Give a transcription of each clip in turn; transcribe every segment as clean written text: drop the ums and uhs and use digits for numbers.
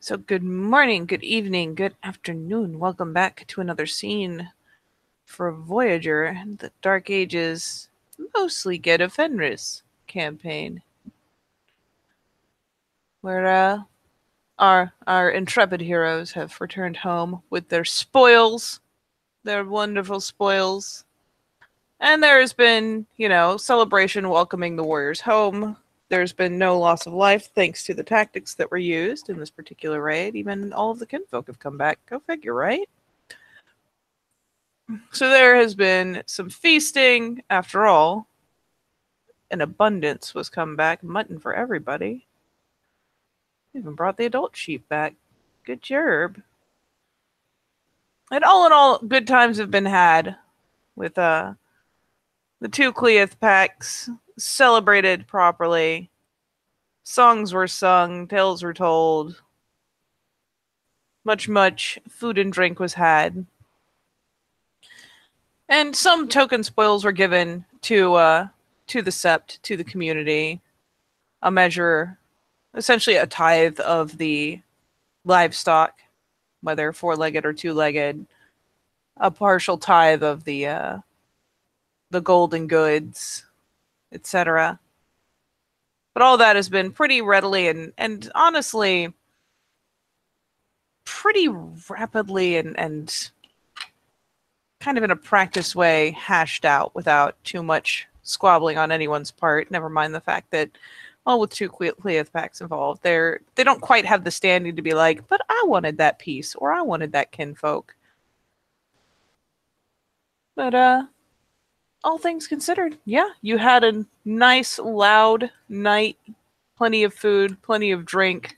So good morning, good evening, good afternoon. Welcome back to another scene for Voyager, the Dark Ages, mostly Get of Fenris campaign. Where our intrepid heroes have returned home with their spoils, their wonderful spoils. And there has been, celebration welcoming the warriors home. There's been no loss of life thanks to the tactics that were used in this particular raid. Even all of the kinfolk have come back. Go figure, right? So there has been some feasting. After all, an abundance was come back. Mutton for everybody. Even brought the adult sheep back. Good job. And all in all, good times have been had with the two Cleoth packs celebrated properly. Songs were sung, tales were told. Much food and drink was had. And some token spoils were given to the sept, to the community. A measure, essentially a tithe of the livestock, whether four-legged or two-legged. A partial tithe of the golden goods, etc. But all that has been pretty readily and honestly pretty rapidly and kind of in a practiced way hashed out without too much squabbling on anyone's part. Never mind the fact that, well, with two Cleoth packs involved, they don't quite have the standing to be like, but I wanted that piece or I wanted that kinfolk. But all things considered, yeah, you had a nice loud night, plenty of food, plenty of drink,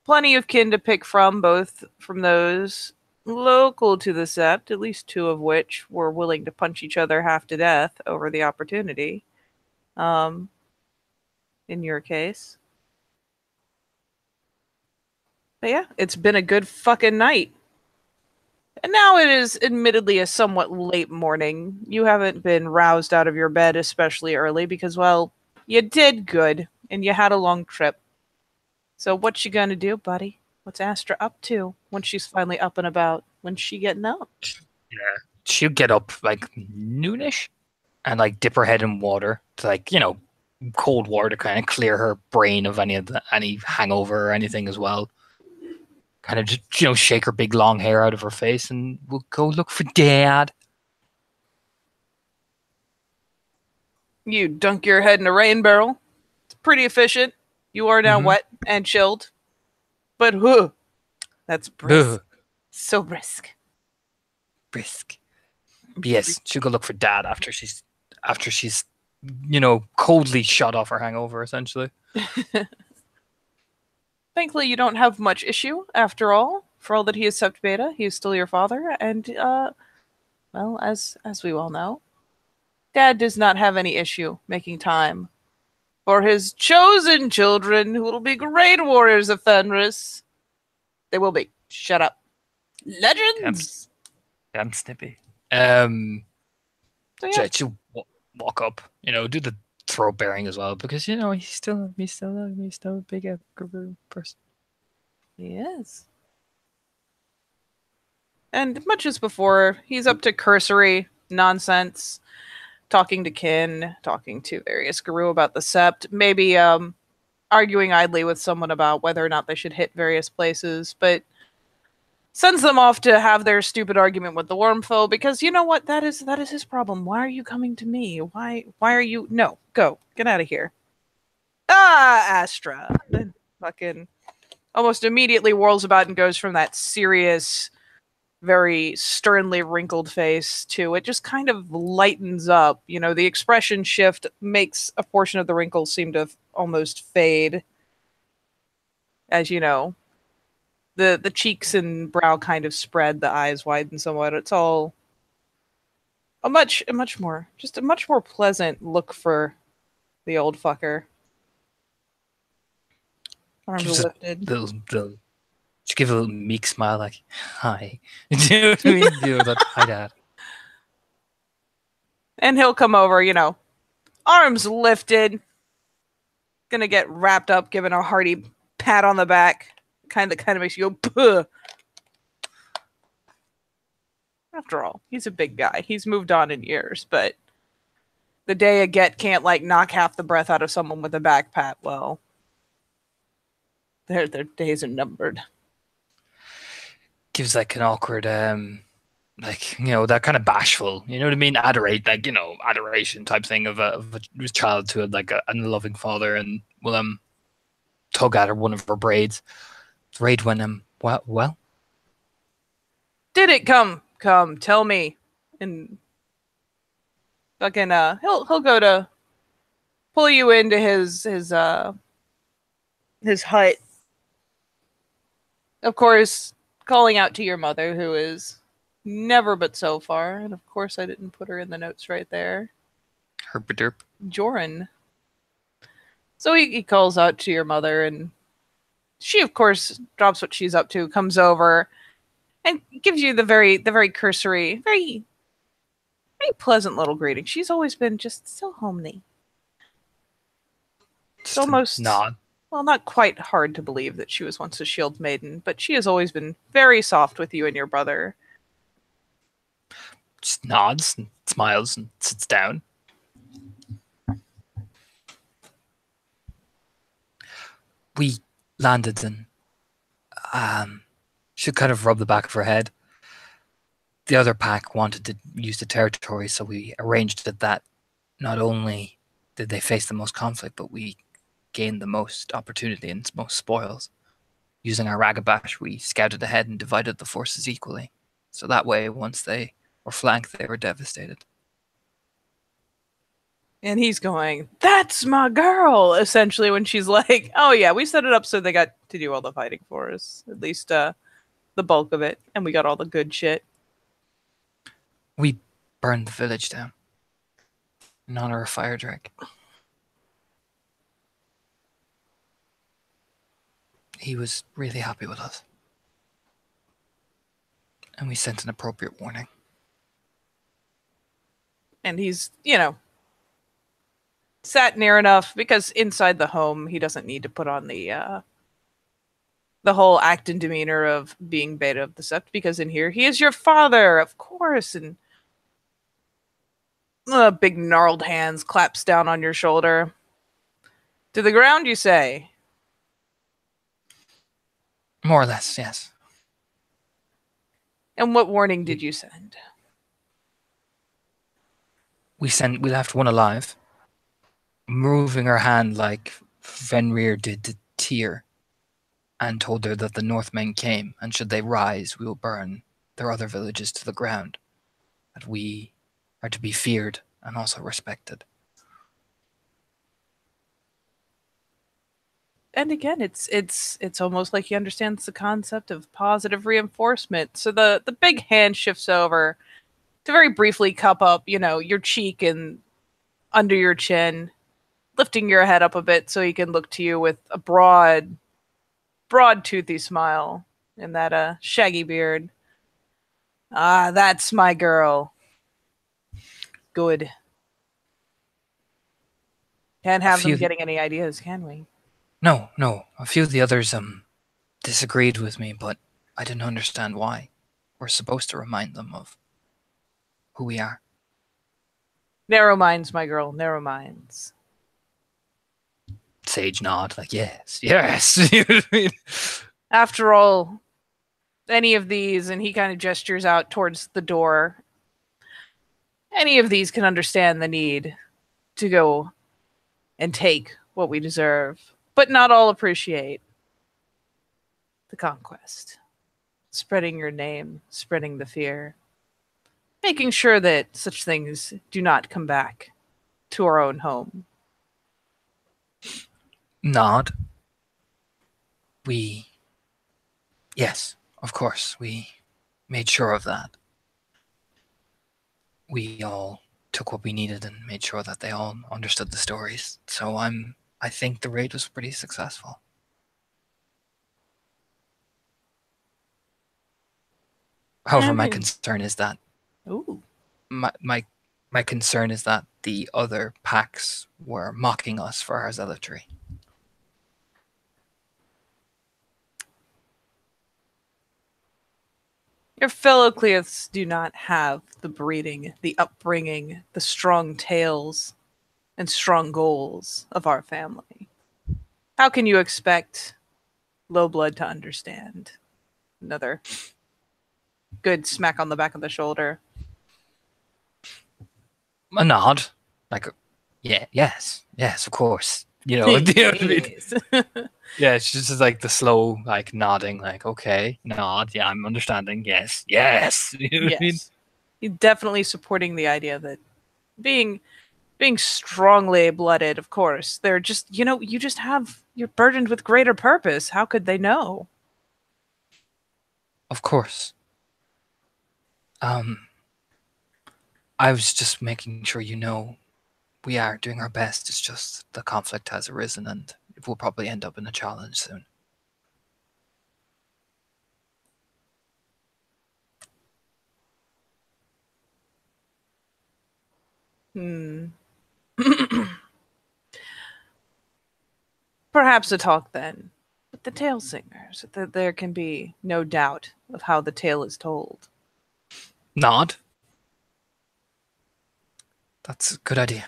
plenty of kin to pick from, both from those local to the sept, at least two of which were willing to punch each other half to death over the opportunity. In your case. But yeah, it's been a good fucking night. And now it is admittedly a somewhat late morning. You haven't been roused out of your bed especially early because, well, you did good and you had a long trip. So what you gonna do, buddy? What's Astra up to when she's finally up and about? When's she getting up? Yeah. She'll get up like noonish and like dip her head in water to cold water to kind of clear her brain of any hangover or anything as well. Kind of just shake her big long hair out of her face and we'll go look for Dad. You dunk your head in a rain barrel. It's pretty efficient. You are now wet and chilled. But that's brisk. Ugh. So brisk. Brisk. But yes, she'll go look for Dad after she's coldly shut off her hangover essentially. Thankfully, you don't have much issue, after all. For all that he is Sept Beta, he is still your father, and, well, as we well know, Dad does not have any issue making time for his chosen children, who will be great warriors of Fenris. They will be. Shut up. Legends! Damn snippy. So, yeah. She'll walk up, do the throw bearing as well because he's still a big guru person. He is. And much as before, he's up to cursory nonsense, talking to kin, talking to various guru about the sept, maybe arguing idly with someone about whether or not they should hit various places, but sends them off to have their stupid argument with the wormfoe because you know what? That is his problem. Why are you coming to me? Why are you? No, go. Get out of here. Astra. Then fucking almost immediately whirls about and goes from that serious, very sternly wrinkled face to it just kind of lightens up. The expression shift makes a portion of the wrinkles seem to almost fade. As the cheeks and brow kind of spread, the eyes widen somewhat. It's all a much more pleasant look for the old fucker. Arms are lifted. Just give a little meek smile, like, hi. Do you know what I mean? Hi, Dad. And he'll come over, arms lifted, gonna get wrapped up, given a hearty pat on the back. kind of makes you go, puh. After all, he's a big guy. He's moved on in years, but the day a get can't like knock half the breath out of someone with a back pat, well, their days are numbered. Gives like an awkward, like, that kind of bashful, you know what I mean? Adoration type thing of a child to like a loving father, and will tug at her one of her braids. Right when well, Did it come, tell me. And fucking he'll go to pull you into his hut. Of course, calling out to your mother, who is never but so far, and of course I didn't put her in the notes right there. herpaderp. Joran. So he calls out to your mother, and she of course drops what she's up to, comes over, and gives you the very cursory, very pleasant little greeting. She's always been just so homely. It's almost nod. Well, not quite hard to believe that she was once a shield maiden, but she has always been very soft with you and your brother. Just nods and smiles and sits down. We landed and she kind of rubbed the back of her head. The other pack wanted to use the territory, so we arranged it that not only did they face the most conflict, but we gained the most opportunity and most spoils. Using our ragabash, we scouted ahead and divided the forces equally. So that way, once they were flanked, they were devastated. And he's going, "That's my girl," essentially, when she's like, "Oh yeah, we set it up so they got to do all the fighting for us. At least the bulk of it. And we got all the good shit." We burned the village down in honor of Fire Drake. He was really happy with us. And we sent an appropriate warning. And he's, sat near enough, because inside the home he doesn't need to put on the whole act and demeanor of being beta of the sept, because in here he is your father, of course, and big gnarled hands claps down on your shoulder. To the ground, you say? More or less, yes. And what warning did you send? We left one alive, moving her hand like Fenrir did to Tyr, and told her that the Northmen came, and should they rise, we will burn their other villages to the ground. That we are to be feared and also respected. And again, it's almost like he understands the concept of positive reinforcement. So the big hand shifts over to very briefly cup up, your cheek and under your chin, lifting your head up a bit so he can look to you with a broad toothy smile and that shaggy beard. Ah, that's my girl. Good. Can't have them getting any ideas, can we? No. A few of the others disagreed with me, but I didn't understand why. We're supposed to remind them of who we are. Narrow minds, my girl, narrow minds. Sage nod, like, yes. You know what I mean? After all, any of these, and he kind of gestures out towards the door, any of these can understand the need to go and take what we deserve, but not all appreciate the conquest. Spreading your name, spreading the fear, making sure that such things do not come back to our own home. Nod. Yes, of course, we made sure of that. We all took what we needed and made sure that they all understood the stories. So I think the raid was pretty successful. However, my concern is that my concern is that the other packs were mocking us for our zealotry. Your fellow Cleoths do not have the breeding, the upbringing, the strong tales, and strong goals of our family. How can you expect low blood to understand? Another good smack on the back of the shoulder. A nod, like, yeah, yes, of course. You know, you know what I mean? Yes. Yeah, it's just like the slow, like nodding, like okay, nod. Yeah, I'm understanding. Yes, yes. You know what I mean? Yes. He's definitely supporting the idea that being being strongly blooded, of course, they're just you just have you're burdened with greater purpose. How could they know? Of course. Um, I was just making sure you know we are doing our best. It's just the conflict has arisen, and it will probably end up in a challenge soon. Hmm. Perhaps a talk then with the tale singers. That there can be no doubt of how the tale is told. Nod. That's a good idea.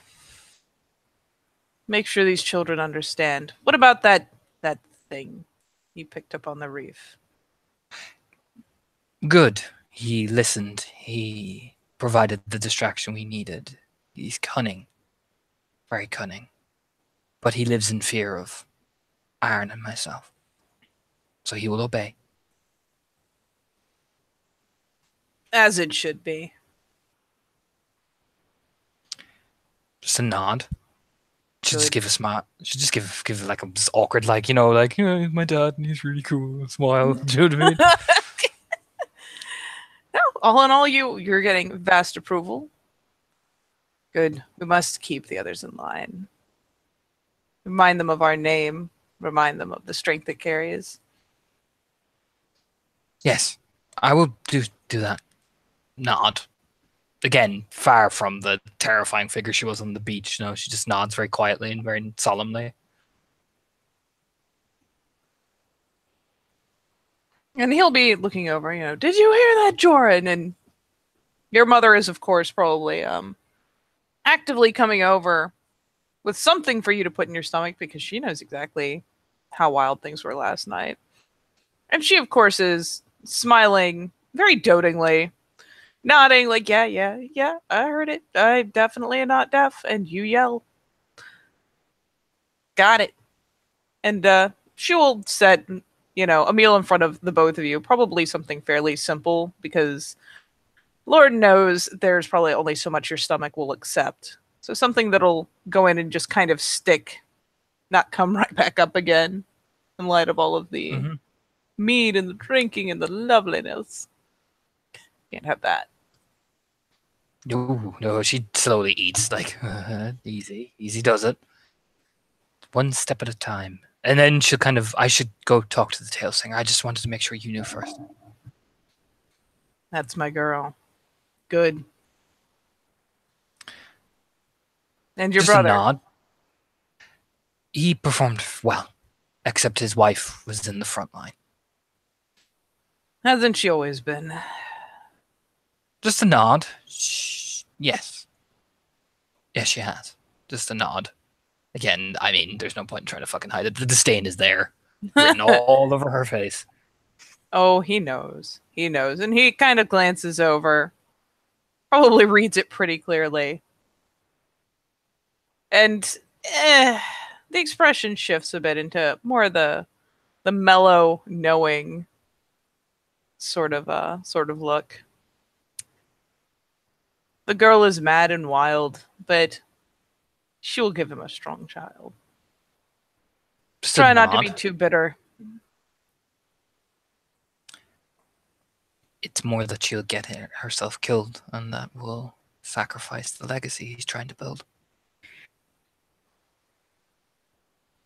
Make sure these children understand. What about that thing you picked up on the reef? Good. He listened. He provided the distraction we needed. He's cunning, very cunning. But he lives in fear of Aaron and myself. So he will obey. As it should be. Just a nod. Should just Good. give a smile. Should just give like a just awkward, like, like, my dad and he's really cool. Smile. Do you know what I mean? No, all in all, you're getting vast approval. Good. We must keep the others in line. Remind them of our name. Remind them of the strength it carries. Yes, I will do that. Nod. Again, far from the terrifying figure she was on the beach. She just nods very quietly and very solemnly. And he'll be looking over, did you hear that, Joran? And your mother is, of course, probably actively coming over with something for you to put in your stomach because she knows exactly how wild things were last night. And she, of course, is smiling very dotingly, nodding like, yeah, I heard it. I definitely am not deaf. And you yell, got it. And she will set, a meal in front of the both of you, probably something fairly simple because Lord knows there's probably only so much your stomach will accept. So something that'll go in and just kind of stick, not come right back up again in light of all of the Mm-hmm. mead and the drinking and the loveliness. Can't have that. No, she slowly eats, like, easy does it. One step at a time. And then she'll I should go talk to the tail singer. I just wanted to make sure you knew first. That's my girl. Good. And your Just a brother. nod. He performed well, except his wife was in the front line. Hasn't she always been? Just a nod. Yes. Yes, she has. Just a nod. Again, I mean, there's no point in trying to fucking hide it. The disdain is there, written all over her face. Oh, he knows. He knows. And he kind of glances over, probably reads it pretty clearly. And the expression shifts a bit into more of the mellow, knowing sort of look. The girl is mad and wild, but she will give him a strong child. Just a Try not to be nod. too bitter. It's more that she'll get herself killed, and that will sacrifice the legacy he's trying to build.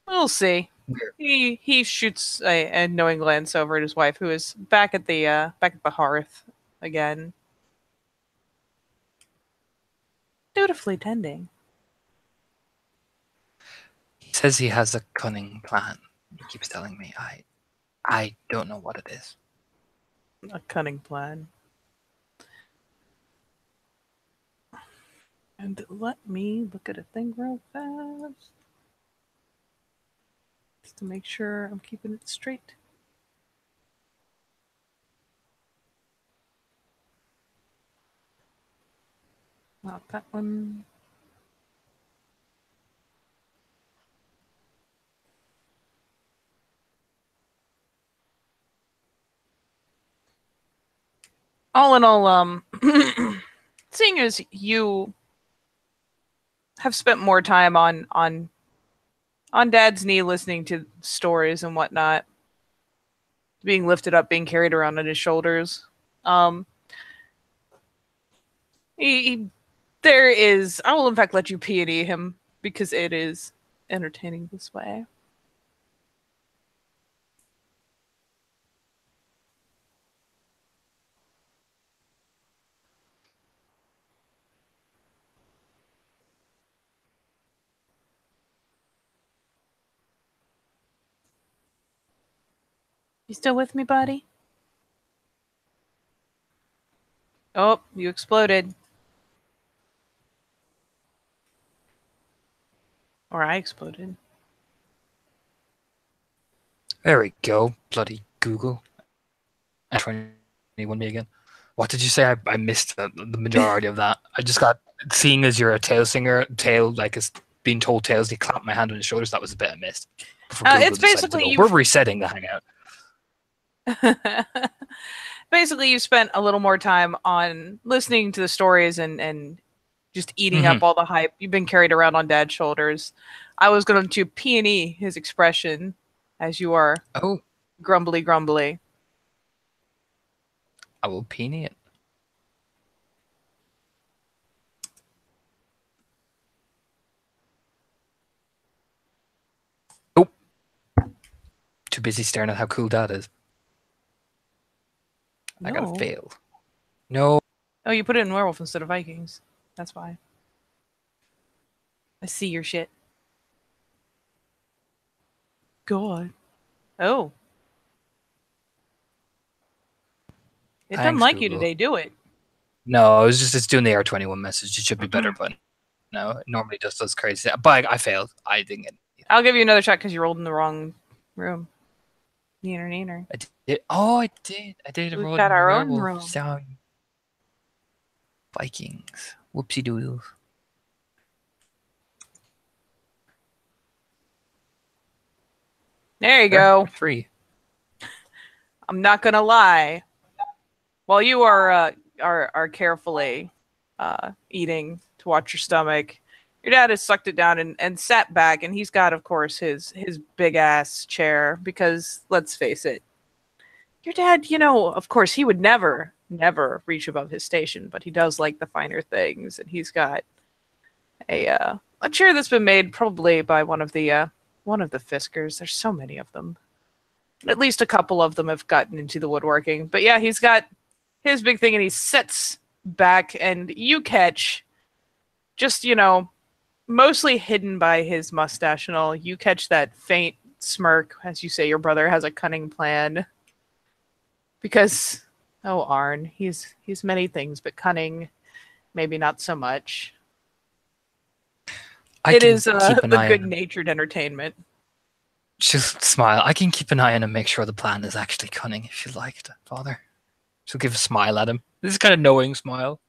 We'll see. Weird. He shoots a knowing glance over at his wife, who is back at the hearth again, dutifully tending. He says he has a cunning plan. He keeps telling me. I don't know what it is. A cunning plan. And let me look at a thing real fast. Just to make sure I'm keeping it straight. Not that one. All in all, seeing as you have spent more time on Dad's knee, listening to stories and whatnot, being lifted up, being carried around on his shoulders, um, he there is. I will in fact let you P&E him because it is entertaining this way. You still with me, buddy? Oh, you exploded. Or I exploded. There we go. Bloody Google. 21 me again. What did you say? I missed the majority of that. I just got, seeing as you're a tail singer, tail like is being told tales, he clapped my hand on his shoulders. That was a bit I missed. It's basically we're resetting the hangout. Basically, you spent a little more time on listening to the stories and just eating up all the hype. You've been carried around on Dad's shoulders. I was going to P&E his expression as you are grumbly. I will P&E it. Oh. Too busy staring at how cool Dad is. No. I gotta fail. No. Oh, you put it in werewolf instead of Vikings. That's why. I see your shit. God. Oh. It doesn't like you today, do it? No, it's doing the R21 message. It should be better, but no, it normally just does crazy. But I failed. I didn't get it. I'll give you another shot because you rolled in the wrong room. Neener. I did. Oh, I did. I did. We've got our own room. Sorry. Vikings. Whoopsie doodles. There you go. 3. I'm not gonna lie. While you are carefully eating to watch your stomach, your dad has sucked it down and sat back, and he's got, of course, his big ass chair because let's face it, your dad, of course, he would never reach above his station, but he does like the finer things, and he's got a chair that's been made probably by one of the Fiskers. There's so many of them. At least a couple of them have gotten into the woodworking. But yeah, he's got his big thing, and he sits back, and you catch, just, mostly hidden by his mustache and all, you catch that faint smirk as you say your brother has a cunning plan. Because, oh, Arn, he's many things, but cunning, maybe not so much. It is the good-natured entertainment. Just smile. I can keep an eye on and make sure the plan is actually cunning if you like it, Father. So give a smile at him. This is kind of knowing smile.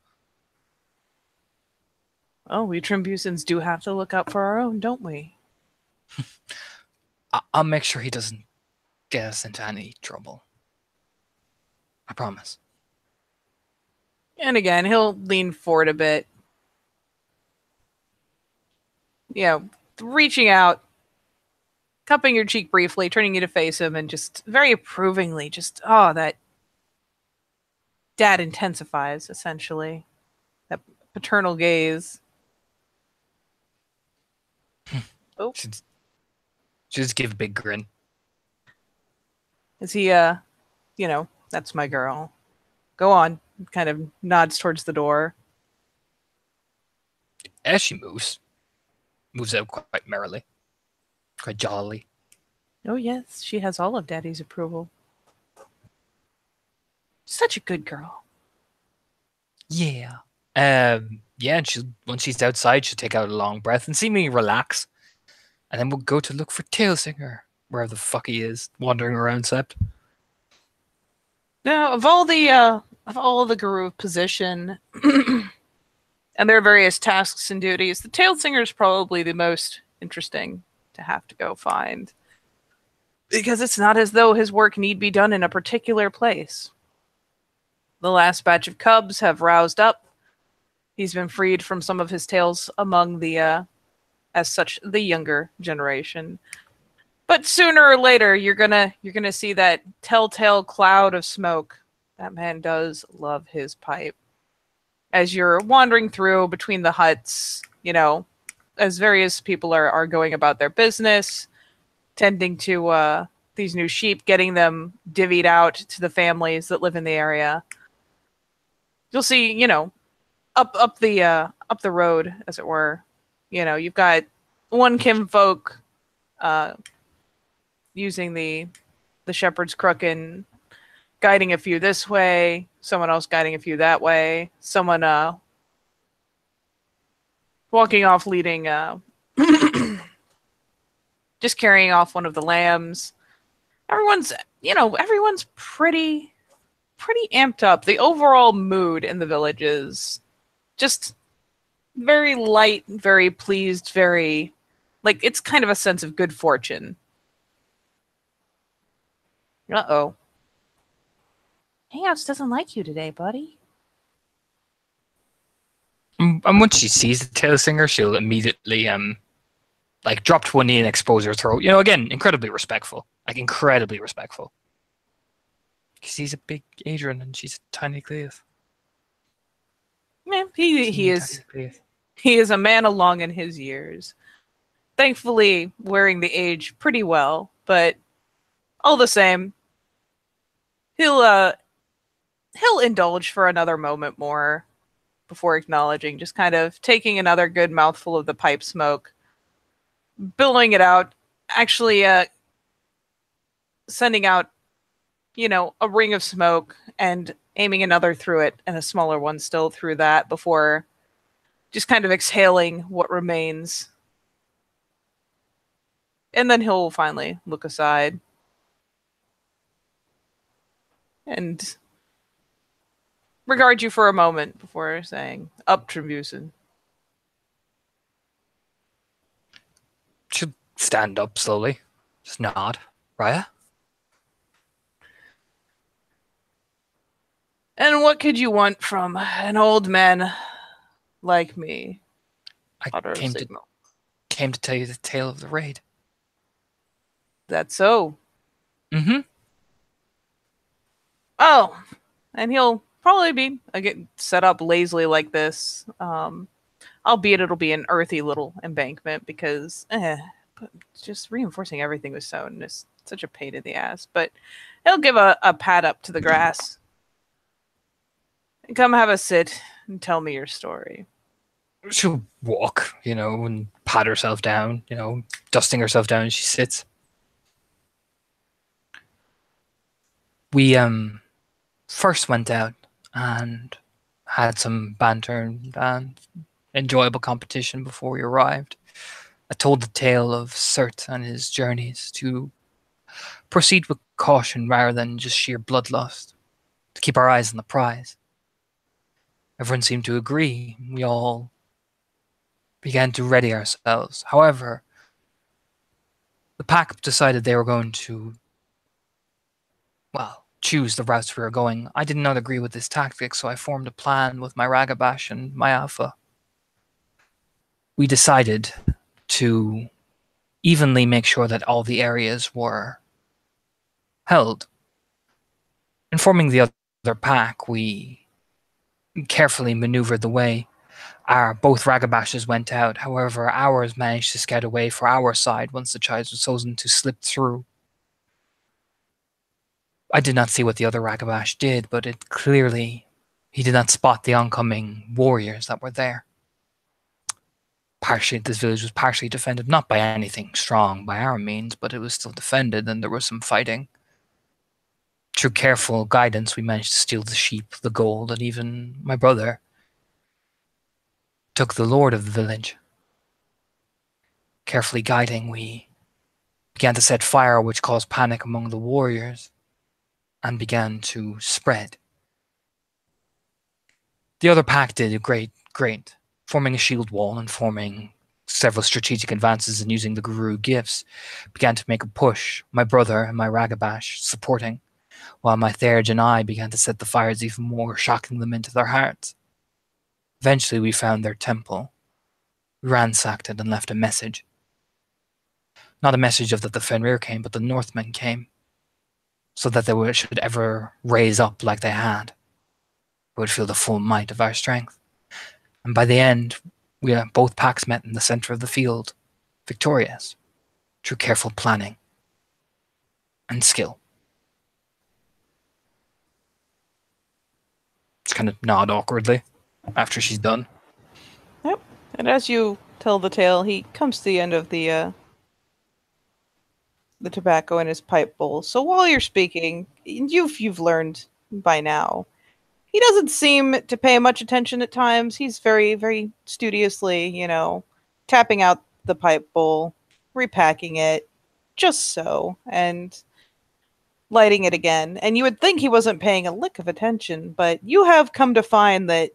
Oh, we Trimbusans do have to look out for our own, don't we? I'll make sure he doesn't get us into any trouble. I promise. And again, he'll lean forward a bit. Reaching out, cupping your cheek briefly, turning you to face him, and just very approvingly, just, that dad intensifies, essentially. That paternal gaze. Oh. Just give a big grin. Is he, that's my girl. Go on. Kind of nods towards the door. As she moves out quite merrily. Quite jollily. Oh, yes. She has all of Daddy's approval. Such a good girl. Yeah. Yeah, and once she's outside, she'll take out a long breath and seemingly relax, and then we'll go to look for Tailsinger, wherever the fuck he is, wandering around Sept. Now, of all the guru position and their various tasks and duties, the Tailed Singer is probably the most interesting to have to go find. Because it's not as though his work need be done in a particular place. The last batch of cubs have roused up. He's been freed from some of his tails among as such, the younger generation. But sooner or later, you're gonna see that telltale cloud of smoke. That man does love his pipe. As you're wandering through between the huts, as various people are going about their business, tending to these new sheep, getting them divvied out to the families that live in the area. You'll see, up the road, as it were. You've got one kinfolk using the shepherd's crook and guiding a few this way, someone else guiding a few that way, someone walking off leading just carrying off one of the lambs. Everyone's pretty amped up. The overall mood in the village is just very light, very pleased, very it's kind of a sense of good fortune. Uh-oh. Hangouts doesn't like you today, buddy. And once she sees the Tailsinger, she'll immediately drop to one knee and expose her throat. Again, incredibly respectful. Incredibly respectful. Because he's a big Adrian and she's a tiny Cleith. Yeah, he is a man along in his years. Thankfully, wearing the age pretty well, but all the same, he'll indulge for another moment more before acknowledging, just kind of taking another good mouthful of the pipe smoke, billowing it out, actually sending out, a ring of smoke and aiming another through it and a smaller one still through that before just kind of exhaling what remains. And then he'll finally look aside and regard you for a moment before saying, "Up, Trebusen." She'll stand up slowly. Just nod. Raya? And what could you want from an old man like me? I came to tell you the tale of the raid. That's so. Mm-hmm. Oh, and he'll probably be again set up lazily like this. Albeit it'll be an earthy little embankment because but just reinforcing everything with stone is such a pain in the ass. But he'll give a pat up to the grass. And come have a sit and tell me your story. She'll walk, and pat herself down, dusting herself down as she sits. We first went out and had some banter and enjoyable competition before we arrived. I told the tale of Surt and his journeys to proceed with caution rather than just sheer bloodlust, to keep our eyes on the prize. Everyone seemed to agree. We all began to ready ourselves. However, the pack decided they were going to, choose the routes we were going. I did not agree with this tactic, so I formed a plan with my Ragabash and my Alpha. We decided to evenly make sure that all the areas were held. Informing the other pack, we carefully maneuvered the way. Both Ragabashes went out. However, ours managed to scout away for our side once the child was chosen to slip through. I did not see what the other Ragabash did, but he did not spot the oncoming warriors that were there. This village was partially defended, not by anything strong by our means, but it was still defended and there was some fighting. Through careful guidance, we managed to steal the sheep, the gold, and even my brother. took the lord of the village. Carefully guiding, we began to set fire, which caused panic among the warriors and began to spread. The other pack did a great, forming a shield wall and forming several strategic advances and using the Guru gifts, began to make a push, my brother and my Ragabash supporting, while my Therj and I began to set the fires even more, shocking them into their hearts. Eventually we found their temple, ransacked it and left a message. Not a message of that the Fenrir came, but the Northmen came, so that they should ever raise up like they had, would feel the full might of our strength. And by the end, both packs met in the center of the field, victorious, through careful planning and skill. Just kind of nod awkwardly after she's done. Yep. And as you tell the tale, he comes to the end of the tobacco in his pipe bowl. So while you're speaking, you've learned by now. He doesn't seem to pay much attention at times. He's very, very studiously, tapping out the pipe bowl, repacking it, just so, and lighting it again. And you would think he wasn't paying a lick of attention, but you have come to find that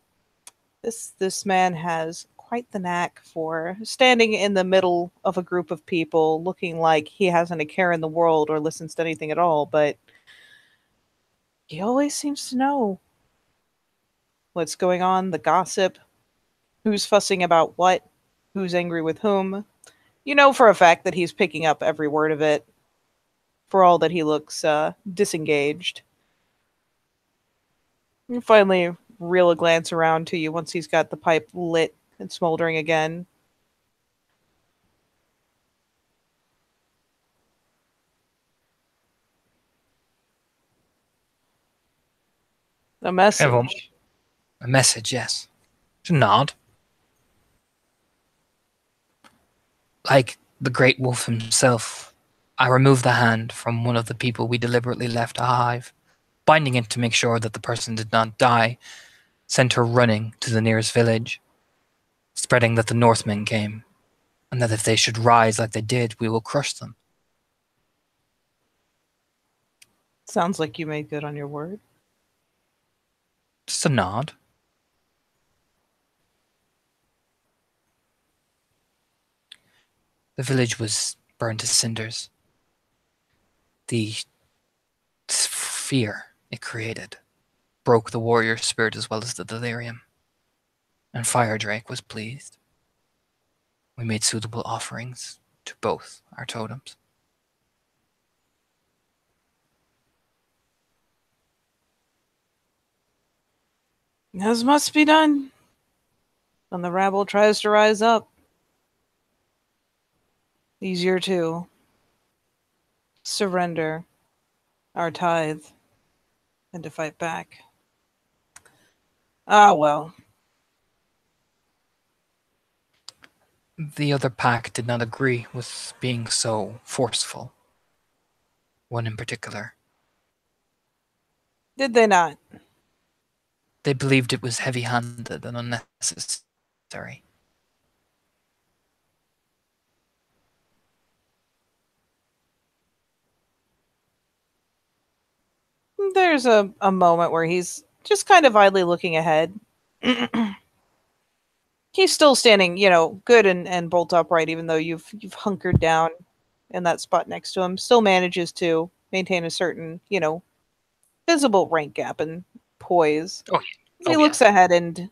this man has quite the knack for standing in the middle of a group of people, looking like he hasn't a care in the world or listens to anything at all, but he always seems to know what's going on, the gossip, who's fussing about what, who's angry with whom. You know for a fact that he's picking up every word of it, for all that he looks disengaged. You finally reel a glance around to you once he's got the pipe lit and smoldering again. A message. A message, yes. To nod. Like the great wolf himself, I removed the hand from one of the people we deliberately left a hive, binding it to make sure that the person did not die, sent her running to the nearest village, spreading that the Northmen came, and that if they should rise like they did, we will crush them. Sounds like you made good on your word. Just a nod. The village was burned to cinders. The fear it created broke the warrior spirit as well as the delirium. And Fire Drake was pleased. We made suitable offerings to both our totems. As must be done when the rabble tries to rise up. Easier to surrender our tithe than to fight back. Ah, well. The other pack did not agree with being so forceful. One in particular. Did they not? They believed it was heavy-handed and unnecessary. There's a moment where he's just kind of idly looking ahead. He's still standing, good and bolt upright, even though you've hunkered down in that spot next to him. Still manages to maintain a certain, visible rank gap and poise. Oh, yeah. He looks ahead and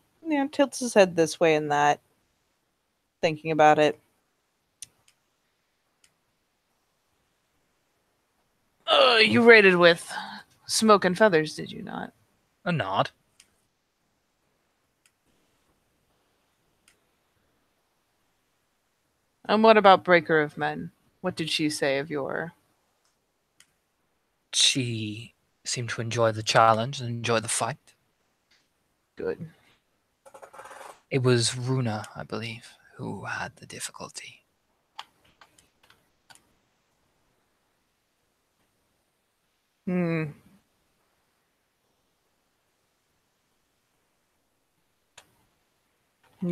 tilts his head this way and that, thinking about it. You raided with smoke and feathers, did you not? A nod. And what about Breaker of Men? What did she say of your... She seemed to enjoy the challenge and enjoy the fight. Good. It was Runa, I believe, who had the difficulty.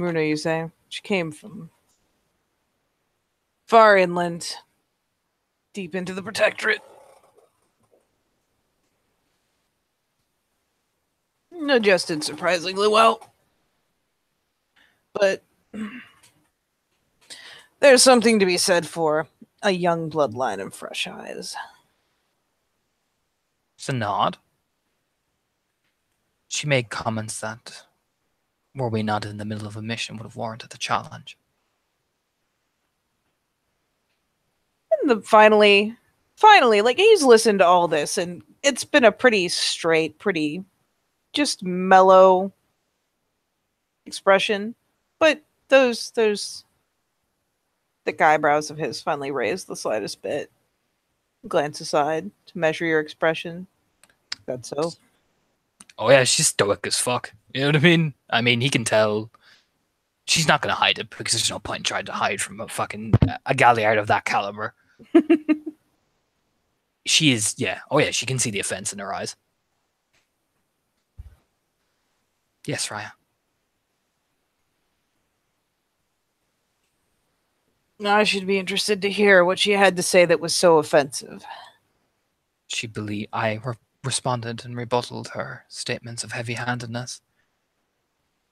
Runa, you say? She came from far inland, deep into the Protectorate. Adjusted surprisingly well. But there's something to be said for a young bloodline and fresh eyes. It's a nod. She made comments that, were we not in the middle of a mission, would have warranted the challenge. And finally, like, he's listened to all this, and it's been a pretty straight, pretty just mellow expression. But those thick eyebrows of his finally raised the slightest bit. Glance aside to measure your expression. That's so. Oh yeah, she's stoic as fuck. You know what I mean? I mean, he can tell she's not going to hide it because there's no point in trying to hide from a galliard of that caliber. She is, yeah. Oh yeah, she can see the offense in her eyes. Yes, Raya. Now I should be interested to hear what she had to say that was so offensive. She believed I responded and rebutted her statements of heavy-handedness,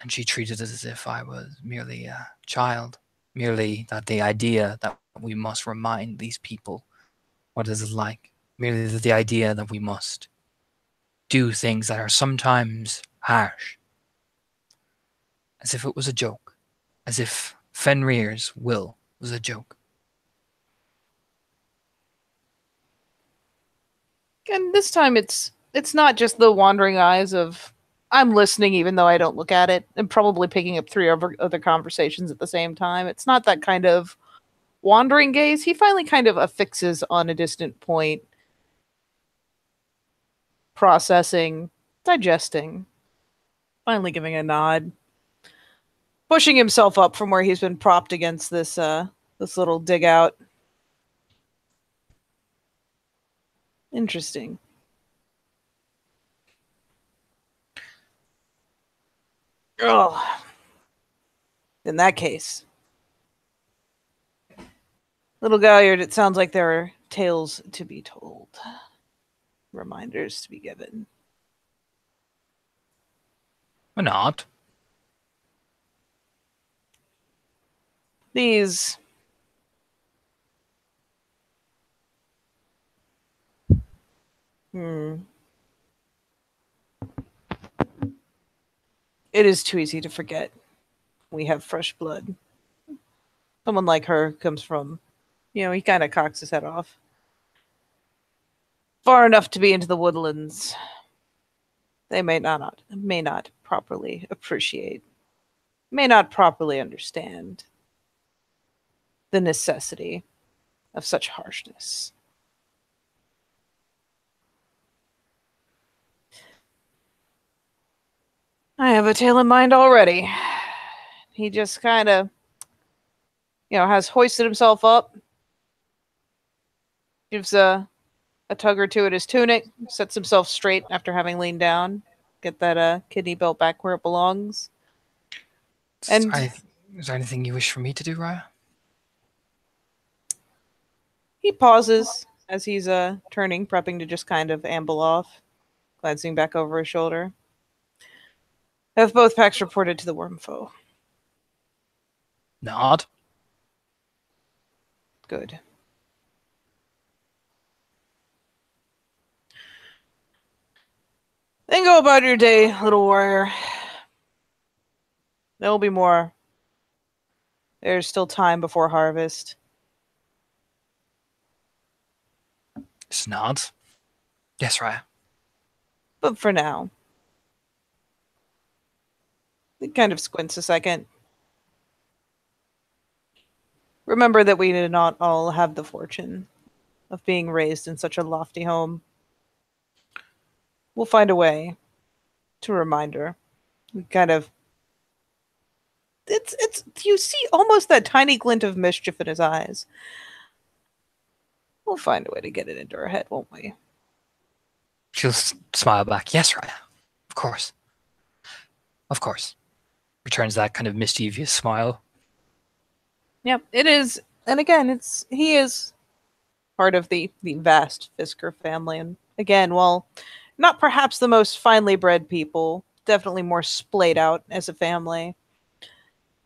and she treated it as if I was merely a child, merely that the idea that we must remind these people what it is like, merely the idea that we must do things that are sometimes harsh, as if it was a joke, as if Fenrir's will was a joke. And this time it's not just the wandering eyes of I'm listening even though I don't look at it, and probably picking up three other conversations at the same time. It's not that kind of wandering gaze. He finally kind of affixes on a distant point, processing, digesting, finally giving a nod, pushing himself up from where he's been propped against this little dig out. Interesting. Oh, in that case, little Galliard, it sounds like there are tales to be told, reminders to be given. Or not. These It is too easy to forget. We have fresh blood. Someone like her comes from, he kind of cocks his head off. Far enough to be into the woodlands. They may not properly appreciate, may not properly understand the necessity of such harshness. I have a tale in mind already. He just kind of, has hoisted himself up, gives a tug or two at his tunic, sets himself straight after having leaned down, get that kidney belt back where it belongs. And is there anything you wish for me to do, Raya? He pauses as he's turning, prepping to just kind of amble off, glancing back over his shoulder. Have both packs reported to the Wormfoe? Nod. Good. Then go about your day, little warrior. There will be more. There's still time before harvest. Just nods. Yes, Raya. But for now, he kind of squints a second. Remember that we did not all have the fortune of being raised in such a lofty home. We'll find a way to remind her. We kind of it's you see almost that tiny glint of mischief in his eyes. We'll find a way to get it into her head, won't we? She'll smile back. Yes, Raya. Of course. Of course. Returns that kind of mischievous smile. Yep, it is. And again, he is part of the vast Fisker family. And again, while not perhaps the most finely bred people, definitely more splayed out as a family.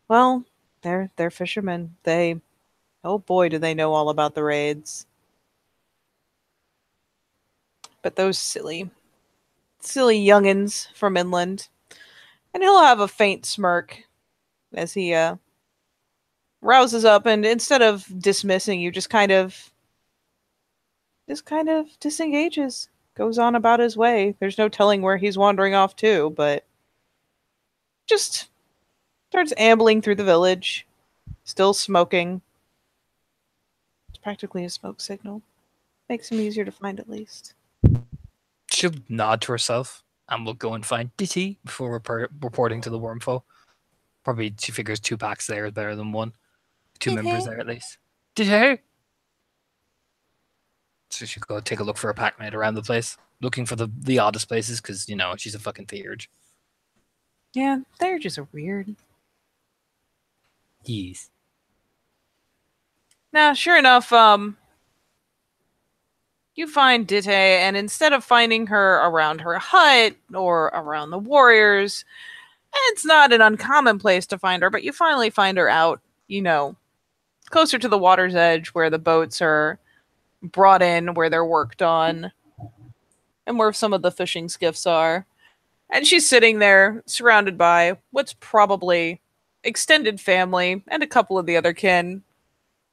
Well, they're fishermen. They oh boy, do they know all about the raids. But those silly youngins from inland. And he'll have a faint smirk as he rouses up and instead of dismissing you, just kind of disengages, goes on about his way. There's no telling where he's wandering off to, but just starts ambling through the village, still smoking. It's practically a smoke signal. Makes him easier to find at least. She'll nod to herself and will go and find Ditty before reporting to the Wormfo. Probably she figures 2 packs there is better than 1. 2 members there at least. Ditty! So she'll go take a look for a packmate around the place, looking for the oddest places because, she's a fucking theurge. Yeah, they're just weird. Yes. Now, sure enough, you find Dite, and instead of finding her around her hut or around the warriors, it's not an uncommon place to find her, but you finally find her out, closer to the water's edge where the boats are brought in, where they're worked on, and where some of the fishing skiffs are. And she's sitting there surrounded by what's probably extended family and a couple of the other kin.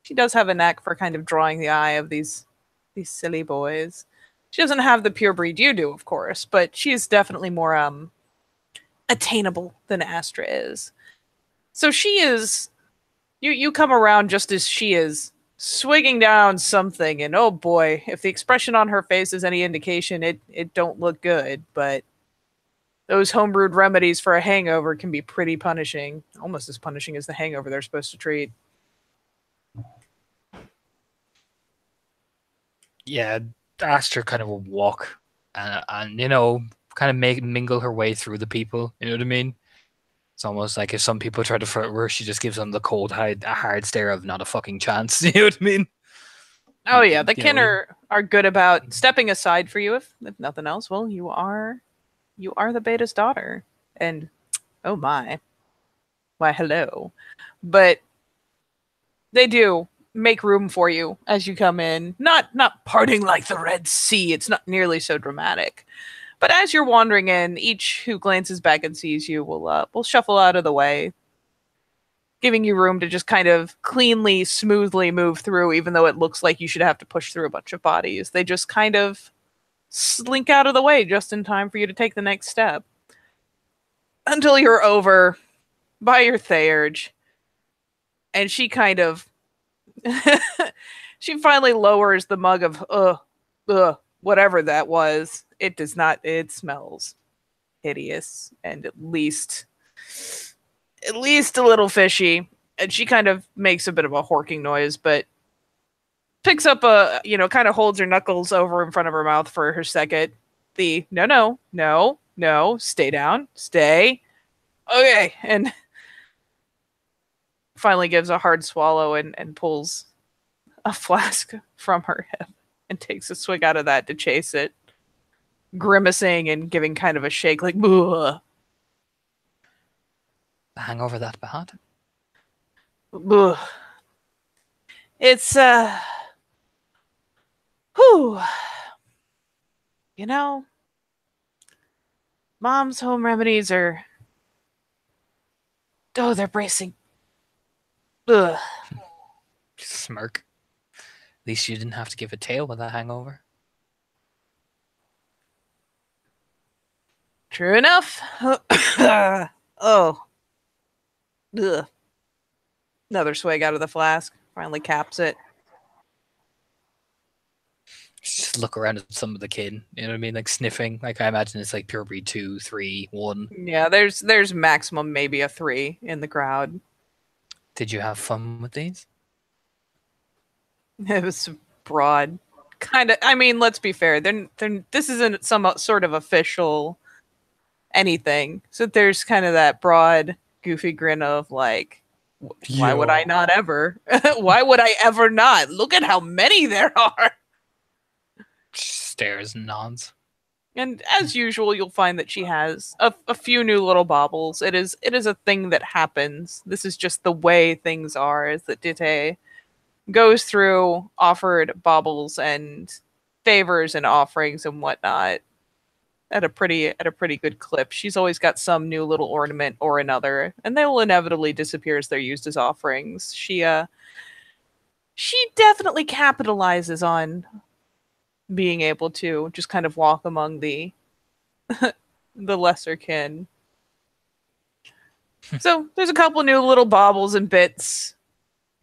She does have a knack for kind of drawing the eye of these silly boys. She doesn't have the pure breed you do, of course, but she is definitely more attainable than Astra is. So she is you come around just as she is swigging down something, and oh boy, if the expression on her face is any indication, it don't look good, but those homebrewed remedies for a hangover can be pretty punishing, almost as punishing as the hangover they're supposed to treat. Yeah, Astra kind of will walk and kind of mingle her way through the people. You know what I mean? It's almost like if some people try to flirt with her, she just gives them the cold, hard stare of not a fucking chance. You know what I mean? Oh yeah, the kin are good about stepping aside for you if nothing else. Well, you are the Beta's daughter, and oh my, why hello, but they do make room for you as you come in. Not parting like the Red Sea. It's not nearly so dramatic. But as you're wandering in, each who glances back and sees you will shuffle out of the way, giving you room to just kind of cleanly, smoothly move through, even though it looks like you should have to push through a bunch of bodies. They just kind of slink out of the way just in time for you to take the next step. Until you're over by your theurge. And she kind of she finally lowers the mug of whatever that was. It smells hideous and at least a little fishy. And she kind of makes a bit of a horking noise, but picks up kind of holds her knuckles over in front of her mouth for her second. No, stay down, stay. Okay, and finally gives a hard swallow and pulls a flask from her hip and takes a swig out of that to chase it, grimacing and giving kind of a shake like, "Ugh." The hangover that bad? Ugh. It's whew. Mom's home remedies are they're bracing. Ugh. Smirk. At least you didn't have to give a tail with that hangover. True enough. Oh. Ugh. Another swig out of the flask. Finally caps it. Just look around at some of the kin. You know what I mean? Like sniffing. Like I imagine it's like pure breed 2, 3, 1. Yeah, there's maximum maybe a 3 in the crowd. Did you have fun with these? It was broad. Kind of. I mean, let's be fair. This isn't some sort of official anything. So there's kind of that broad. goofy grin of like, why would Yo. I not ever? Why would I ever not? Look at how many there are. She stares and nods. And as usual, you'll find that she has a few new little baubles. It is a thing that happens. This is just the way things are. Is that Dite goes through offered baubles and favors and offerings and whatnot at a pretty good clip. She's always got some new little ornament or another, and they will inevitably disappear as they're used as offerings. She definitely capitalizes on being able to just kind of walk among the the lesser kin. So there's a couple new little baubles and bits.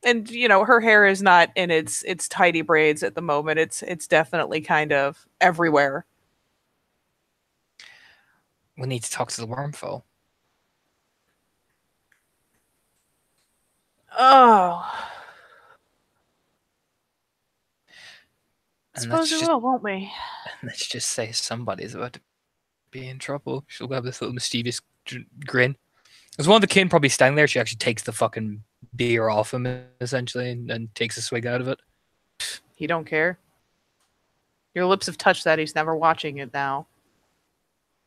And her hair is not in its tidy braids at the moment. It's definitely kind of everywhere. We need to talk to the wormfoe. Oh, And suppose we will, won't we? let's just say somebody's about to be in trouble. She'll have this little mischievous grin. As one of the kin probably standing there, she actually takes the fucking beer off him, essentially, and takes a swig out of it. He don't care. Your lips have touched that. He's never watching it now.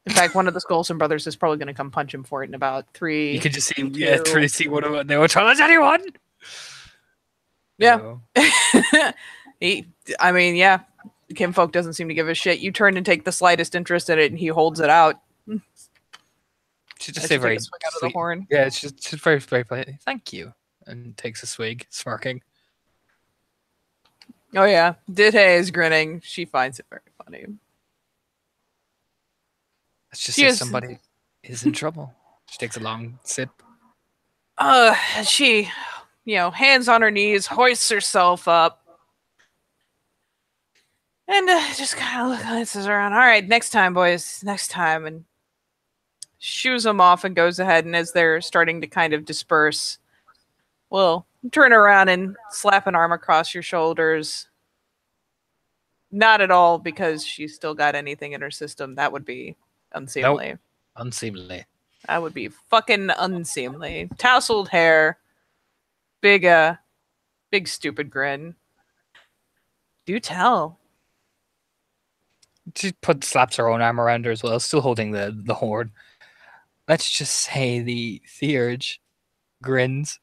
In fact, one of the Skolson brothers is probably going to come punch him for it in about 3. You can just see, 2. see what they were challenge anyone. Yeah. Yeah. Kinfolk doesn't seem to give a shit. You turn and take the slightest interest in it, and he holds it out. She just say very swig out of the horn. Yeah, it's just very, very polite. Thank you, and takes a swig, smirking. Oh yeah, Dite is grinning. She finds it very funny. Let's just say somebody is in trouble. She takes a long sip. She, hands on her knees, hoists herself up, and just kind of glances around. All right, next time, boys, next time, and shoos them off and goes ahead. And as they're starting to kind of disperse, well, turn around and slap an arm across your shoulders. Not at all because she's still got anything in her system. That would be unseemly. Nope. Unseemly. That would be fucking unseemly. Tousled hair. Big stupid grin. Do tell. She slaps her own arm around her as well, still holding the horn. Let's just say the Theurge grins.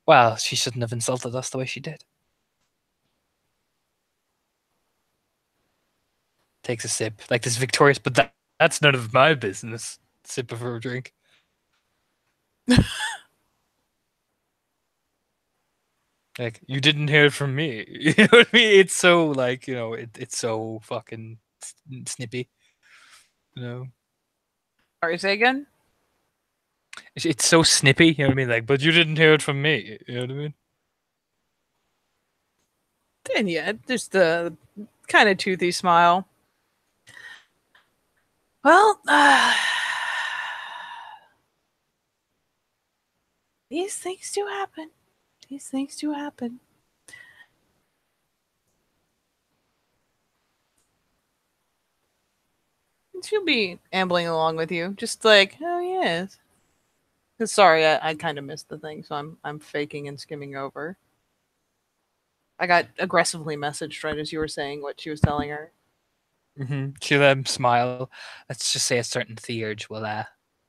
Well, she shouldn't have insulted us the way she did. Takes a sip, like this victorious, but that's none of my business. Sip of her drink. Like, you didn't hear it from me. You know what I mean? It's so, like, it's so fucking snippy. Sorry, say again? It's so snippy, you know what I mean? Like, but you didn't hear it from me. You know what I mean? And yeah, just a kind of toothy smile. Well, these things do happen. These things do happen. She'll be ambling along with you, just like, oh yes. Sorry, I kind of missed the thing, so I'm faking and skimming over. I got aggressively messaged right as you were saying what she was telling her. Mm-hmm. She'll let him smile. Let's just say a certain Theurge will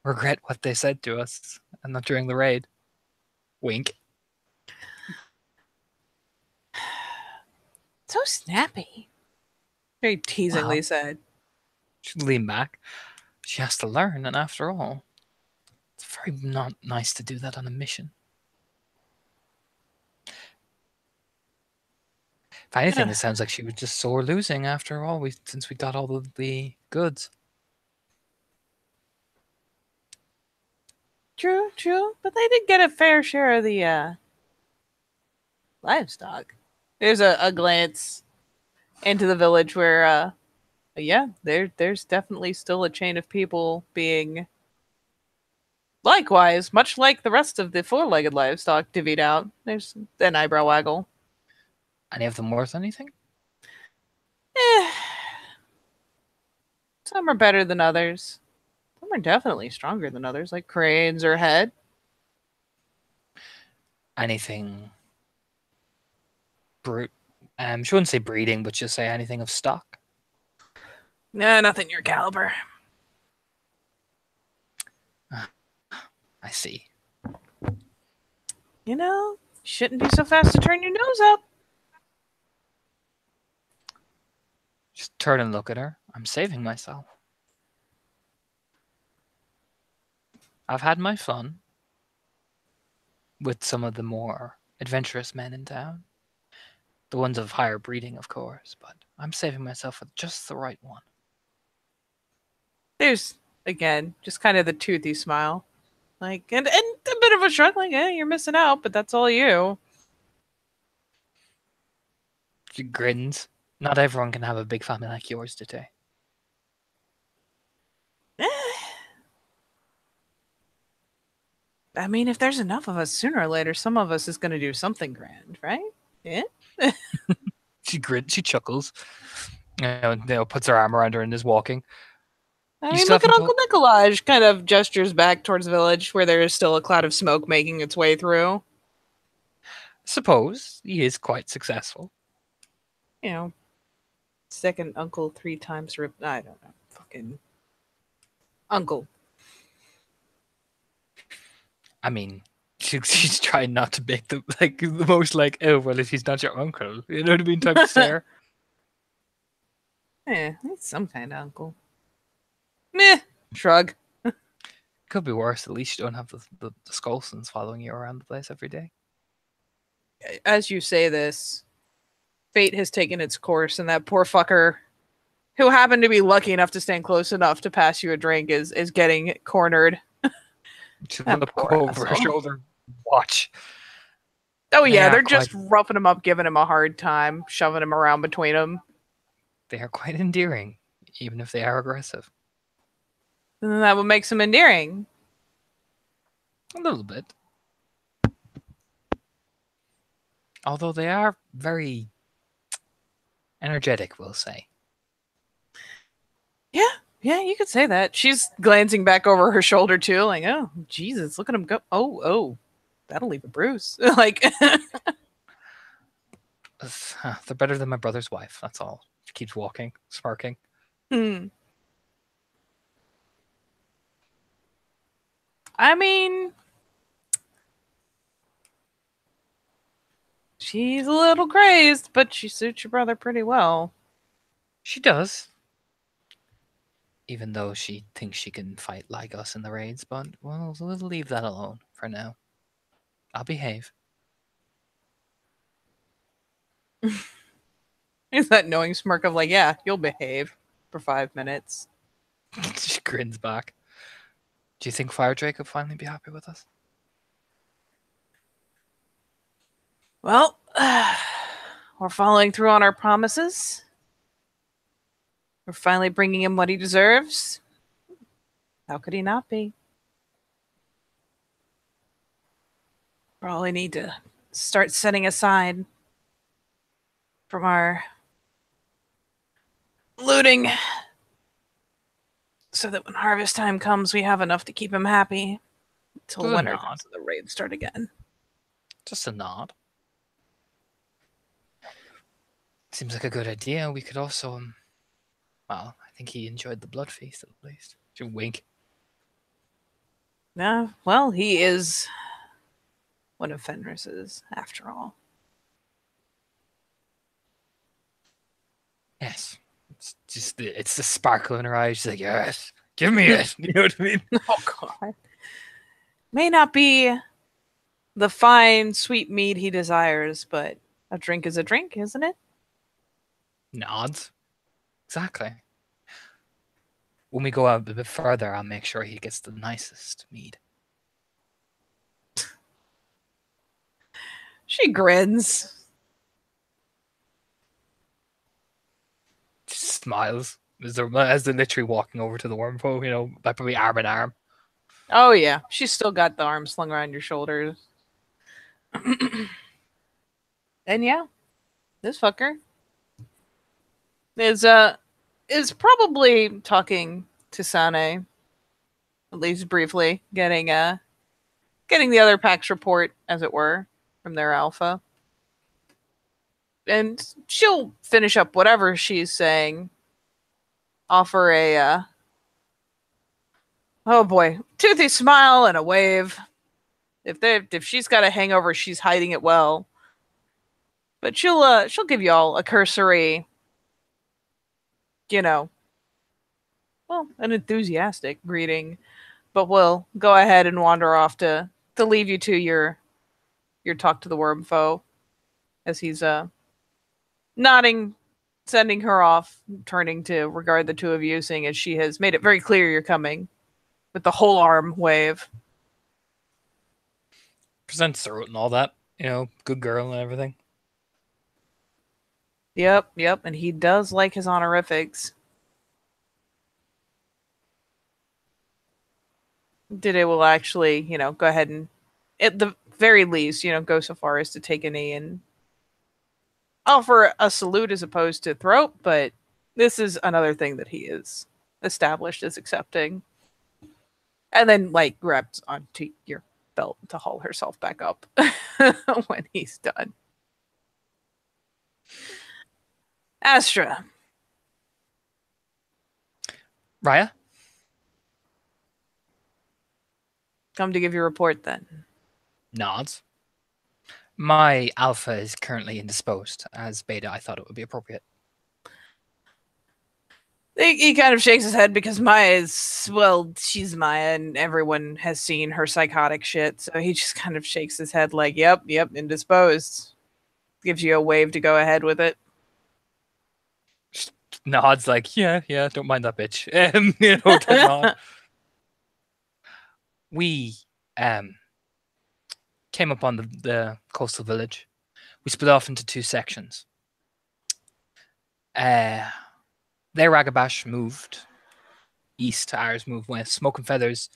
regret what they said to us, and not during the raid. Wink. So snappy. Very teasingly said. She'll lean back. She has to learn, and after all, it's very not nice to do that on a mission. If anything, it sounds like she was just sore losing after all, since we got all of the goods. True, but they did get a fair share of the livestock. There's a glance into the village where, there's definitely still a chain of people being, likewise, much like the rest of the four-legged livestock divvied out. There's an eyebrow waggle. Any of them worth anything? Some are better than others. Some are definitely stronger than others, like cranes or head. Anything brute? She wouldn't say breeding, but just say anything of stock. Nah, nothing your caliber. I see. You know, shouldn't be so fast to turn your nose up. Just turn and look at her. I'm saving myself. I've had my fun with some of the more adventurous men in town. The ones of higher breeding, of course, but I'm saving myself for just the right one. There's, again, just kind of the toothy smile. Like, and a bit of a shrug, like, you're missing out, but that's all you. She grins. Not everyone can have a big family like yours today. I mean, if there's enough of us, sooner or later, some of us is going to do something grand, right? Yeah. She grins. She chuckles. Puts her arm around her and is walking. I You mean, still look at haven't Uncle Nikolaj. Kind of gestures back towards the village, where there is still a cloud of smoke making its way through. Suppose he is quite successful. You know, second uncle 3 times ripped. I don't know. Fucking uncle. I mean, she's trying not to make the most like, oh well, if he's not your uncle, you know what I mean, type of stare. He's some kind of uncle. Meh. Shrug. Could be worse. At least you don't have the Skolsons following you around the place every day. As you say this, fate has taken its course, and that poor fucker, who happened to be lucky enough to stand close enough to pass you a drink, is getting cornered. She look over her shoulder, watch. Oh yeah, they're just roughing him up, giving him a hard time, shoving him around between them. They are quite endearing, even if they are aggressive. And that what makes them endearing. A little bit. Although they are very energetic, we'll say. Yeah, you could say that. She's glancing back over her shoulder too, like, oh, Jesus, look at him go. Oh, that'll leave a bruise. Like, they're better than my brother's wife, that's all. She keeps walking, smirking. I mean, she's a little crazed, but she suits your brother pretty well. She does. Even though she thinks she can fight like us in the raids, but we'll leave that alone for now. I'll behave. Is that knowing smirk of like, yeah, you'll behave for 5 minutes. She grins back. Do you think Fire Drake will finally be happy with us? Well, we're following through on our promises. We're finally bringing him what he deserves. How could he not be? We probably need to start setting aside from our looting so that when harvest time comes, we have enough to keep him happy until winter comes and the raids start again. Just a nod. Seems like a good idea. We could also, well, I think he enjoyed the blood feast at least. Just wink. Yeah, well, he is one of Fenris's, after all. Yes. It's just it's the sparkle in her eyes. She's like, yes, give me it. You know what I mean? Oh, God. May not be the fine, sweet mead he desires, but a drink is a drink, isn't it? Nods. Exactly. When we go out a bit further, I'll make sure he gets the nicest mead. She grins. She smiles as they're literally walking over to the wormhole, you know, like probably arm in arm. Oh, yeah. She's still got the arm slung around your shoulders. And yeah, this fucker is probably talking to Sane. at least briefly, getting the other pack's report, as it were, from their alpha. And she'll finish up whatever she's saying, offer a oh boy, toothy smile and a wave. If she's got a hangover, she's hiding it well. But she'll give you all a cursory, you know, well, an enthusiastic greeting, but we'll go ahead and wander off to leave you to your talk to the worm foe, as he's nodding, sending her off, turning to regard the two of you, seeing as she has made it very clear you're coming with the whole arm wave. Presents throat and all that, good girl and everything. Yep, and he does like his honorifics. Dide will actually, go ahead and, at the very least, go so far as to take a knee and offer a salute as opposed to throat, but this is another thing that he is established as accepting. And then, grabs onto your belt to haul herself back up when he's done. Astra. Raya? Come to give your report, then. Nods. My alpha is currently indisposed. As beta, I thought it would be appropriate. He kind of shakes his head because Maya is, well, she's Maya and everyone has seen her psychotic shit. So he just kind of shakes his head like, yep, indisposed. Gives you a wave to go ahead with it. Just nods like, yeah, don't mind that bitch. That nod. We came upon the coastal village. We split off into two sections. Their Ragabash moved east, ours moved west. Smoke and Feathers,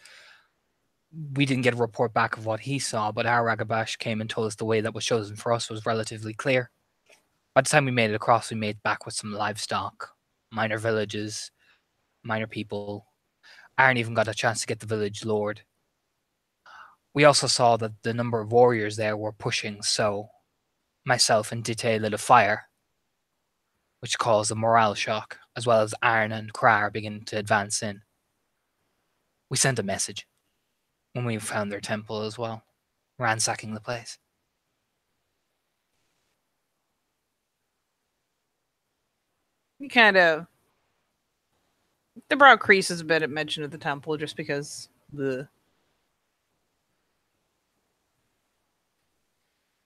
we didn't get a report back of what he saw, but our Ragabash came and told us the way that was chosen for us was relatively clear. By the time we made it across, we made back with some livestock, minor villages, minor people. Aaron even got a chance to get the village lord. We also saw that the number of warriors there were pushing, so myself and Dite lit a fire, which caused a morale shock, as well as Arn and Krar beginning to advance in. We sent a message when we found their temple as well, ransacking the place. He kind of, the brow creases a bit at mention of the temple, just because the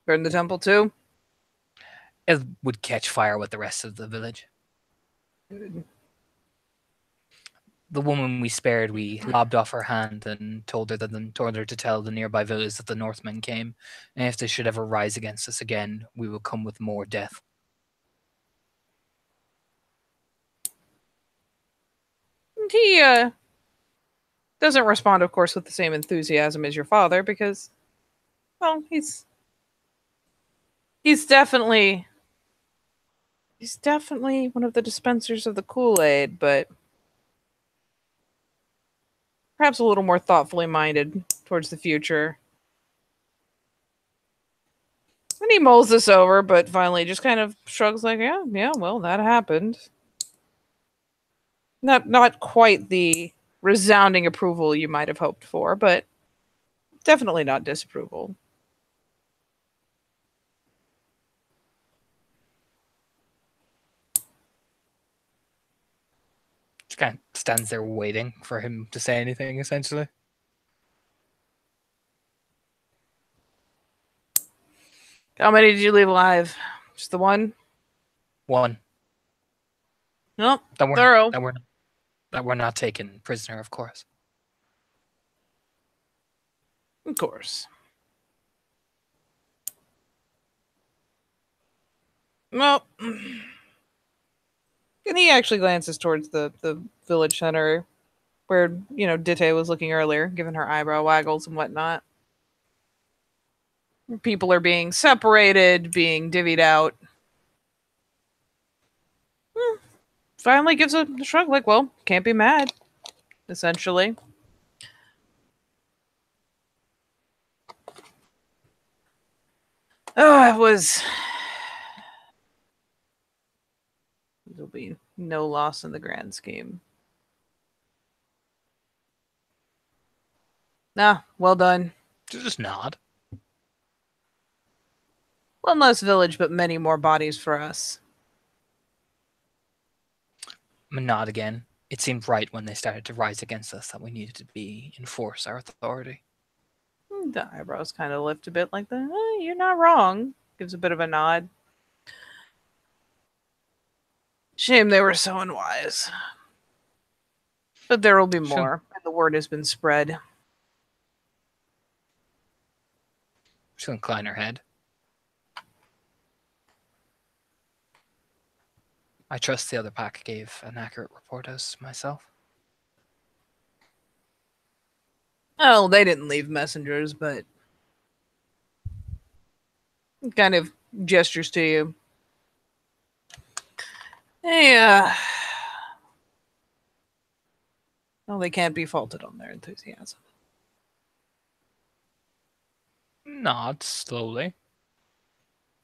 burn the temple too. It would catch fire with the rest of the village. The woman we spared, we lobbed off her hand and told her to tell the nearby village that the Northmen came, and if they should ever rise against us again, we will come with more death. He doesn't respond, of course, with the same enthusiasm as your father, because, well, he's definitely one of the dispensers of the Kool-Aid, but perhaps a little more thoughtfully minded towards the future. And he mulls this over, but finally just kind of shrugs like, yeah, well, that happened. Not quite the resounding approval you might have hoped for, but definitely not disapproval. Just kind of stands there waiting for him to say anything, essentially. How many did you leave alive? Just the one? One. Nope. Thorough. That we're not taken prisoner, of course. Of course. Well, and he actually glances towards the village center where, Dite was looking earlier, giving her eyebrow waggles and whatnot. People are being separated, being divvied out. Finally gives a shrug like, well, can't be mad, essentially. Oh, it was. There'll be no loss in the grand scheme. Nah, well done. Just nod. One less village, but many more bodies for us. Nod again. It seemed right when they started to rise against us that we needed to enforce our authority. The eyebrows kind of lift a bit like that. You're not wrong. Gives a bit of a nod. Shame they were so unwise. But there will be more, and the word has been spread. She'll incline her head. I trust the other pack gave an accurate report as myself. Oh, they didn't leave messengers, but kind of gestures to you. Hey, well, they can't be faulted on their enthusiasm. Nod slowly.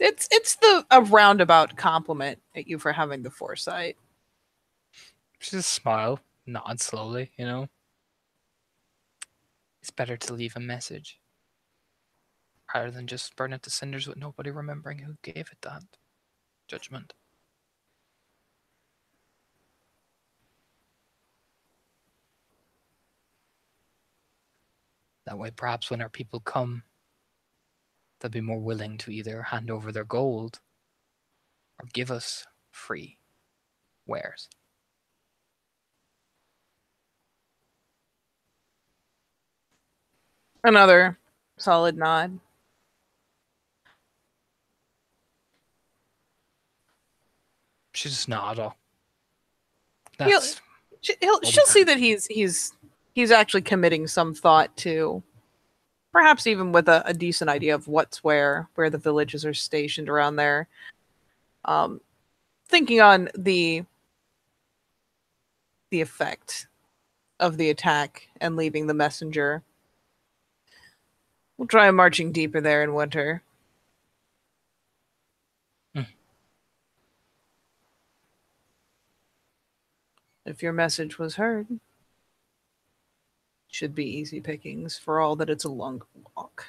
It's a roundabout compliment at you for having the foresight. She just smile, nod slowly, It's better to leave a message rather than just burn it to cinders with nobody remembering who gave it that judgment. That way, perhaps when our people come, they'll be more willing to either hand over their gold or give us free wares. Another solid nod. She just nod. He'll, That's she'll see that he's actually committing some thought to, perhaps even with a decent idea of what's where the villages are stationed around there. Thinking on the effect of the attack and leaving the messenger. We'll try marching deeper there in winter. If your message was heard, it should be easy pickings for all that it's a long walk.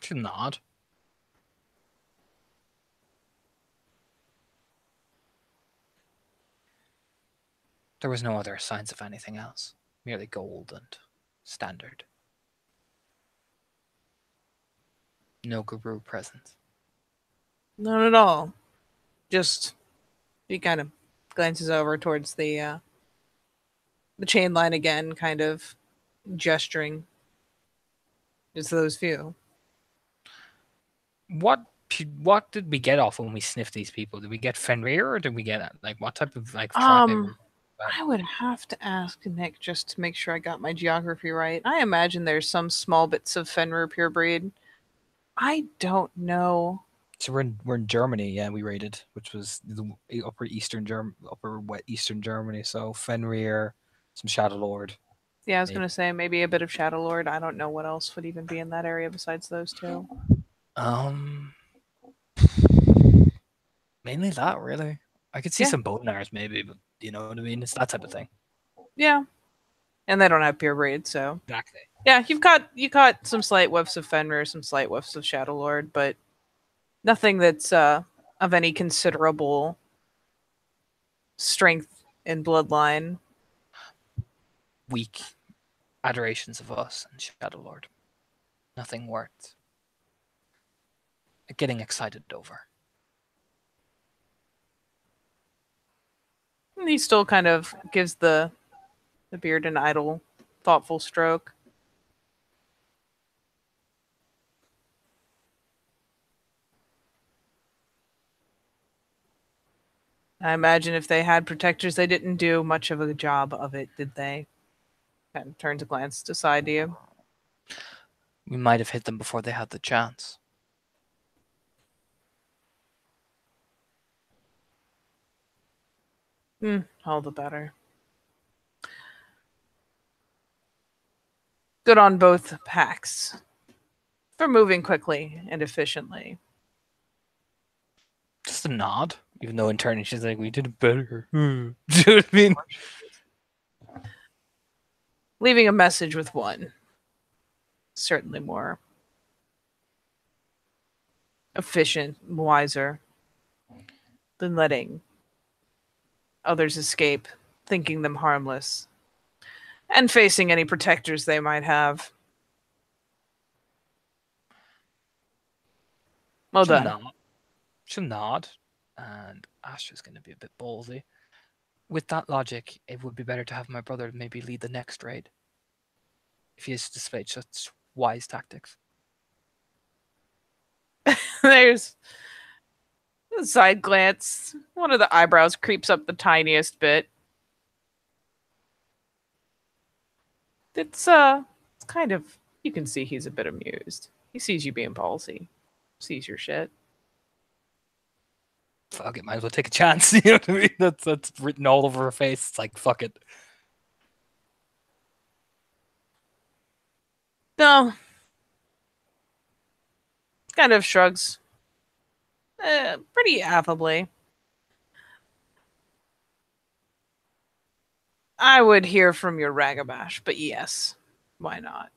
She nod. There was no other signs of anything else, merely gold and standard. No guru present. Not at all. Just he kind of glances over towards the chain line again, kind of gesturing. Just those few. What did we get off when we sniffed these people? Did we get Fenrir or did we get what type of I would have to ask Nick just to make sure I got my geography right. I imagine there's some small bits of Fenrir pure breed. I don't know. So we're in Germany, yeah. We raided, which was the upper eastern Germany. So Fenrir, some Shadow Lord. Yeah, I was gonna say maybe a bit of Shadow Lord. I don't know what else would even be in that area besides those two. Mainly that, really. I could see some Bodnars maybe, but you know what I mean? It's that type of thing. Yeah. And they don't have pure breed, so Exactly. yeah, you caught some slight whiffs of Fenrir, some slight whiffs of Shadow Lord, but nothing that's of any considerable strength in bloodline. Weak adorations of us and Shadow Lord. Nothing worth getting excited over. And he still kind of gives the beard an idle, thoughtful stroke. I imagine if they had protectors, they didn't do much of a job of it, did they? Kind of turns a glance aside to you. We might have hit them before they had the chance. All the better. Good on both packs. for moving quickly and efficiently. Just a nod, even though in turn she's like, "We did it better." Do you know what I mean? Leaving a message with one. Certainly more efficient, wiser than letting others escape, thinking them harmless, and facing any protectors they might have. Well She'll done. nod. She'll nod, and Astra's going to be a bit ballsy. With that logic, it would be better to have my brother maybe lead the next raid if he has displayed such wise tactics. There's a side glance. One of the eyebrows creeps up the tiniest bit. It's kind of, you can see he's a bit amused. He sees you being ballsy, sees your shit. Fuck it, might as well take a chance. You know what I mean? That's written all over her face. It's like, fuck it. No. Kind of shrugs. Pretty affably. I would hear from your Ragabash, but yes, why not?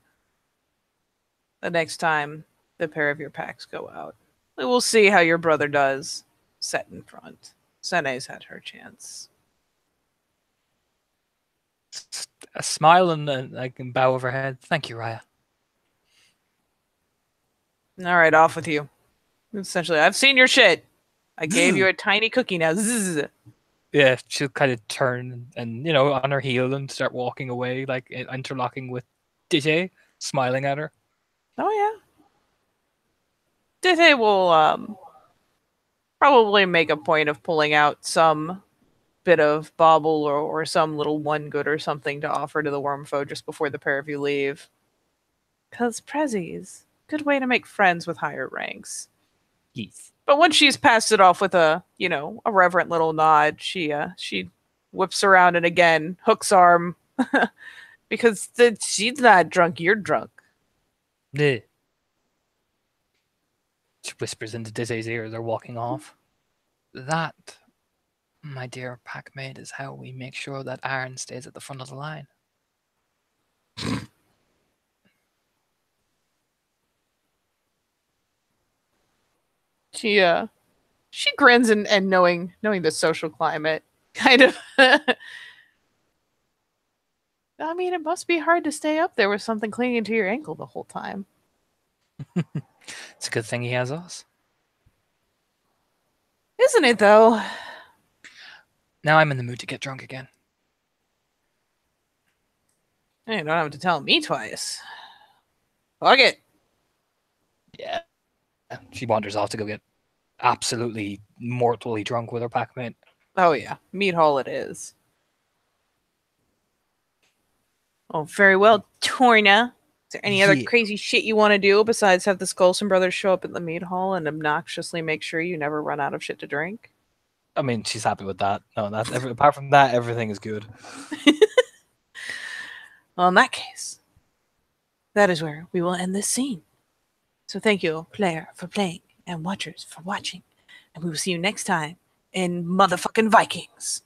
The next time the pair of your packs go out, we will see how your brother does set in front. Sene's had her chance. A smile and I can bow of her head. Thank you, Raya. All right, off with you. Essentially, I've seen your shit. I gave you a tiny cookie now. Zzz. Yeah, she'll kind of turn and, on her heel and start walking away, like interlocking with DJ, smiling at her. Oh yeah. Dite will probably make a point of pulling out some bit of bauble or some little one good or something to offer to the wormfoe just before the pair of you leave. Because prezzies, good way to make friends with higher ranks. Yes. But once she's passed it off with a reverent little nod, she whips around and again hooks arm because she's not drunk, you're drunk. Yeah. She whispers into Dizzy's ear as they're walking off. That, my dear packmate, is how we make sure that Aaron stays at the front of the line. She grins and knowing the social climate, kind of. I mean, it must be hard to stay up there with something clinging to your ankle the whole time. It's a good thing he has us. Isn't it, though? Now I'm in the mood to get drunk again. You don't have to tell me twice. Fuck it. Yeah. She wanders off to go get absolutely mortally drunk with her packmate. Oh, yeah. Meat hall it is. Oh, very well, Torna. Is there any other crazy shit you want to do besides have the Skulson brothers show up at the meat hall and obnoxiously make sure you never run out of shit to drink? I mean, she's happy with that. No, apart from that, everything is good. Well, in that case, that is where we will end this scene. So thank you, player, for playing, and watchers for watching. And we will see you next time in motherfucking Vikings.